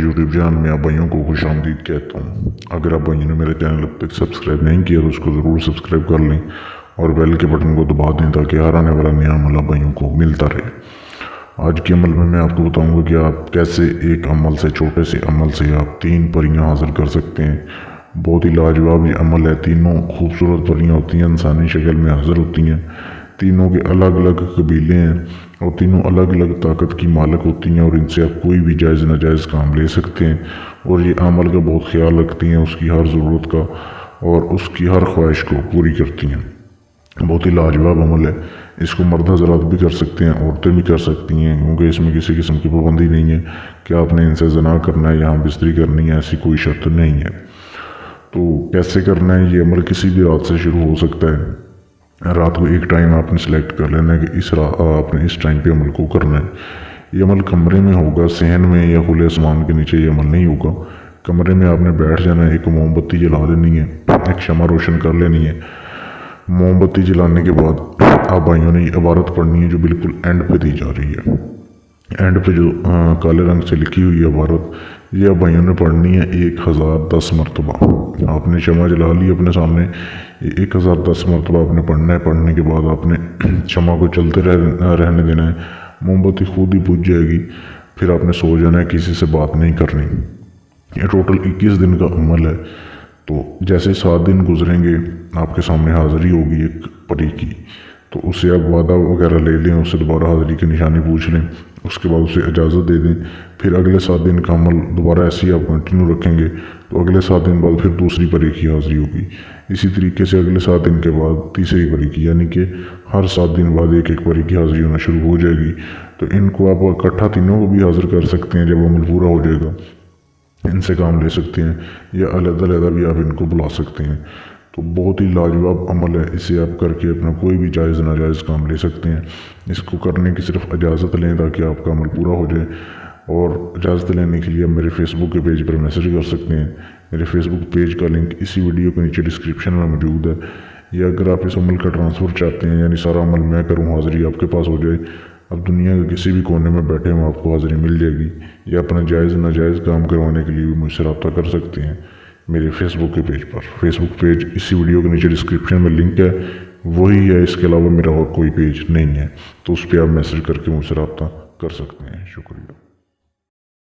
YouTube channel में आप भाइयों को खुश आमदीद कहता हूँ। अगर आप भाइयों ने मेरे चैनल अब तक सब्सक्राइब नहीं किया तो उसको ज़रूर सब्सक्राइब कर लें और बेल के बटन को दबा दें ताकि हर आने वाला नया अमल आप भाइयों को मिलता रहे। आज के अमल में मैं आपको बताऊंगा कि आप कैसे एक अमल से, छोटे से अमल से आप 3 परियां हासिल कर सकते हैं। बहुत ही लाजवाब ये अमल है। तीनों खूबसूरत परियां होती हैं, इंसानी शक्ल में हाजिर होती हैं। तीनों के अलग अलग कबीले हैं और तीनों अलग अलग ताकत की मालिक होती हैं और इनसे आप कोई भी जायज़ नाजायज़ काम ले सकते हैं। और ये अमल का बहुत ख्याल रखती हैं, उसकी हर ज़रूरत का और उसकी हर ख्वाहिश को पूरी करती हैं। बहुत ही लाजवाब अमल है। इसको मर्द हज़रात भी कर सकते हैं, औरतें भी कर सकती हैं, क्योंकि इसमें किसी किस्म की पाबंदी नहीं है कि आपने इनसे ज़ना करना है या बिस्तरी करनी है, ऐसी कोई शर्त नहीं है। तो कैसे करना है ये अमल? किसी भी रात से शुरू हो सकता है। रात को एक टाइम आपने सेलेक्ट कर लेना है कि आपने इस टाइम पे अमल को करना है। ये अमल कमरे में होगा, सहन में या खुले आसमान के नीचे ये अमल नहीं होगा। कमरे में आपने बैठ जाना है, एक मोमबत्ती जला लेनी है, एक शमा रोशन कर लेनी है। मोमबत्ती जलाने के बाद आप भाइयों ने ये इबारत पढ़नी है जो बिल्कुल एंड पे दी जा रही है। एंड पे जो काले रंग से लिखी हुई इबारत, ये आप भाइयों ने पढ़नी है 1010 मरतबा। आपने शमा जला ली अपने सामने, 1010 मरतबा आपने पढ़ना है। पढ़ने के बाद आपने शमा को चलते रहने देना है। मोमबत्ती खुद ही बुझ जाएगी। फिर आपने सो जाना है, किसी से बात नहीं करनी। ये टोटल 21 दिन का अमल है। तो जैसे 7 दिन गुजरेंगे आपके सामने हाज़िरी होगी एक परी की, तो उससे आप वादा वगैरह ले लें, उससे दोबारा हाज़िरी की निशानी पूछ लें, उसके बाद उसे इजाज़त दे दें। फिर अगले 7 दिन का अमल दोबारा ऐसे ही आप कंटिन्यू रखेंगे तो अगले 7 दिन बाद फिर दूसरी परी की हाज़िरी होगी। इसी तरीके से अगले 7 दिन के बाद तीसरी परी की, यानी कि हर 7 दिन बाद एक एक परी की हाज़िरी होना शुरू हो जाएगी। तो इनको आप इकट्ठा तीनों को भी हाज़िर कर सकते हैं। जब अमल पूरा हो जाएगा इनसे काम ले सकते हैं या अलग-अलग भी आप इनको बुला सकते हैं। तो बहुत ही लाजवाब अमल है। इसे आप करके अपना कोई भी जायज़ नाजायज़ काम ले सकते हैं। इसको करने की सिर्फ इजाज़त लें ताकि आपका अमल पूरा हो जाए। और इजाज़त लेने के लिए आप मेरे फेसबुक के पेज पर मैसेज कर सकते हैं। मेरे फेसबुक पेज का लिंक इसी वीडियो के नीचे डिस्क्रिप्शन में मौजूद है। या अगर आप इस अमल का ट्रांसफ़र चाहते हैं, यानी सारा अमल मैं करूँ, हाज़िरी आपके पास हो जाए, अब दुनिया के किसी भी कोने में बैठे हुए आपको हाज़िरी मिल जाएगी, या अपना जायज़ नाजायज़ काम करवाने के लिए भी मुझसे रब्ता कर सकते हैं मेरे फेसबुक के पेज पर। फेसबुक पेज इसी वीडियो के नीचे डिस्क्रिप्शन में लिंक है, वही है। इसके अलावा मेरा और कोई पेज नहीं है, तो उस पर आप मैसेज करके मुझसे रब्ता कर सकते हैं। शुक्रिया।